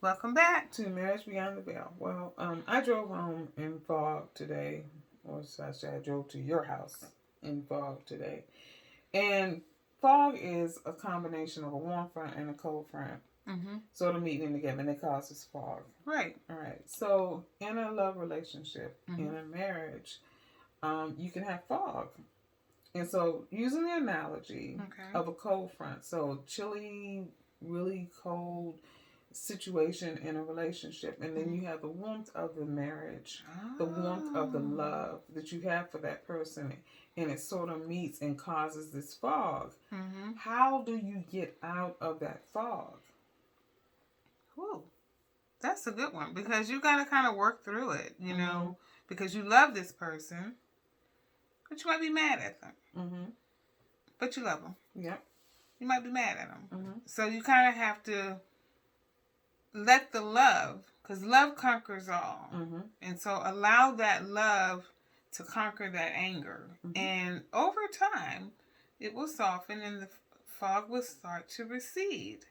Welcome back. To Marriage Beyond the Veil. Well, I drove home in fog today, or should I say, I drove to your house in fog today. And fog is a combination of a warm front and a cold front. Sort of meeting together, and it causes fog. Right. All right. So, in a love relationship, in a marriage, you can have fog. And so, using the analogy of a cold front, so chilly, really cold situation in a relationship, and then you have the warmth of the marriage, the warmth of the love that you have for that person, and it sort of meets and causes this fog. How do you get out of that fog? Ooh, that's a good one, because you got to kind of work through it, you know, because you love this person, but you might be mad at them. But you love them. Yep. You might be mad at them. So you kind of have to let the love, because love conquers all. And so allow that love to conquer that anger. And over time, it will soften and the fog will start to recede.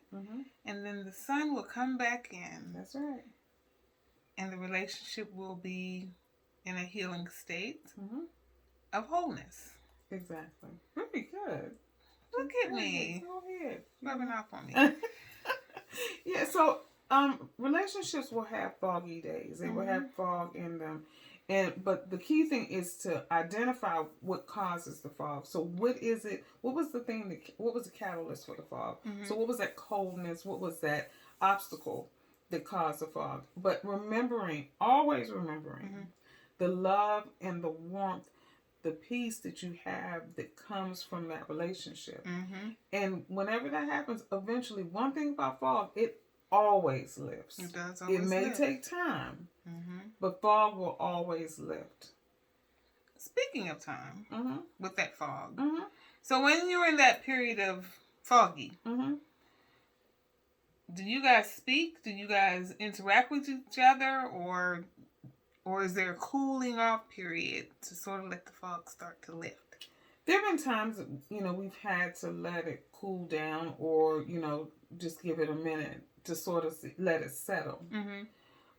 And then the sun will come back in. That's right. And the relationship will be in a healing state of wholeness. Exactly. Very good. Look at me. Go ahead. Rubbing off on me. Yeah, so relationships will have foggy days. They will have fog in them. But the key thing is to identify what causes the fog. So what is it? What was the thing what was the catalyst for the fog? So what was that coldness? What was that obstacle that caused the fog? But always remembering the love and the warmth, the peace that you have that comes from that relationship. And whenever that happens, eventually, one thing about fog, it always lifts. It does always It may lift. take time, but fog will always lift. Speaking of time, with that fog, so when you're in that period of foggy, do you guys speak? Do you guys interact with each other, or is there a cooling off period to sort of let the fog start to lift? There have been times, we've had to let it cool down, or, just give it a minute to sort of let it settle.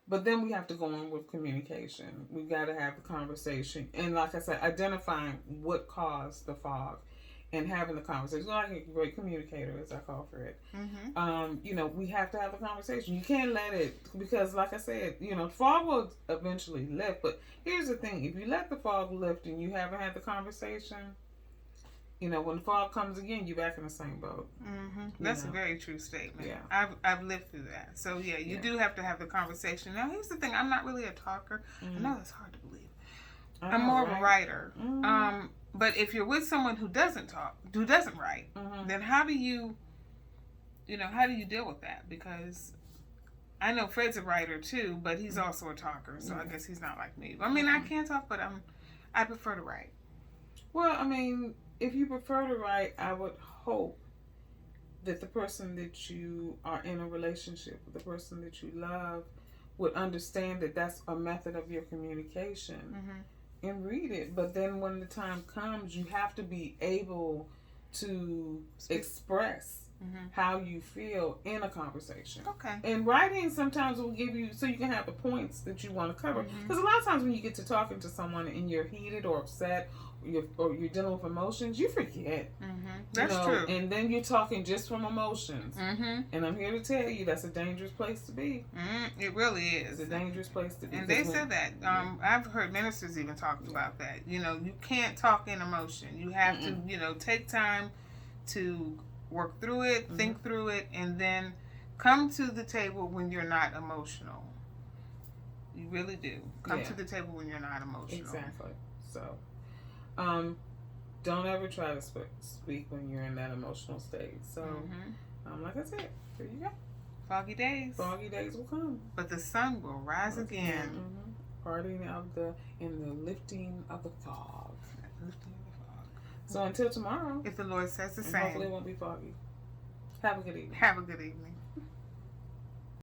But then we have to go on with communication. We've got to have a conversation. And like I said, identifying what caused the fog and having the conversation. Like a great communicator, as I call for it. We have to have a conversation. You can't let it, because like I said, fog will eventually lift. But here's the thing. If you let the fog lift and you haven't had the conversation, when the fog comes again, you're back in the same boat. That's a very true statement. Yeah. I've lived through that. So yeah, you do have to have the conversation. Now here's the thing. I'm not really a talker. I know that's hard to believe. I'm more of a writer. But if you're with someone who doesn't talk, who doesn't write, then how do you deal with that? Because I know Fred's a writer too, but he's also a talker. So I guess he's not like me. I mean, I can talk, but I prefer to write. Well, I mean, if you prefer to write, I would hope that the person that you are in a relationship with, the person that you love, would understand that that's a method of your communication and read it. But then when the time comes, you have to be able to express how you feel in a conversation. Okay. And writing sometimes will give you, so you can have the points that you want to cover. Because a lot of times when you get to talking to someone and you're heated or upset, or you're dealing with emotions, you forget. That's true. And then you're talking just from emotions. And I'm here to tell you, that's a dangerous place to be. It really is. It's a dangerous place to be. And they said that. I've heard ministers even talk about that. You can't talk in emotion. You have to, take time to work through it, think through it, and then come to the table when you're not emotional. You really do. Come to the table when you're not emotional. Exactly. So, don't ever try to speak when you're in that emotional state. So, like I said, there you go. Foggy days. Foggy days will come. But the sun will rise again. Parting in the lifting of the fog. So until tomorrow. If the Lord says the same. Hopefully it won't be foggy. Have a good evening. Have a good evening.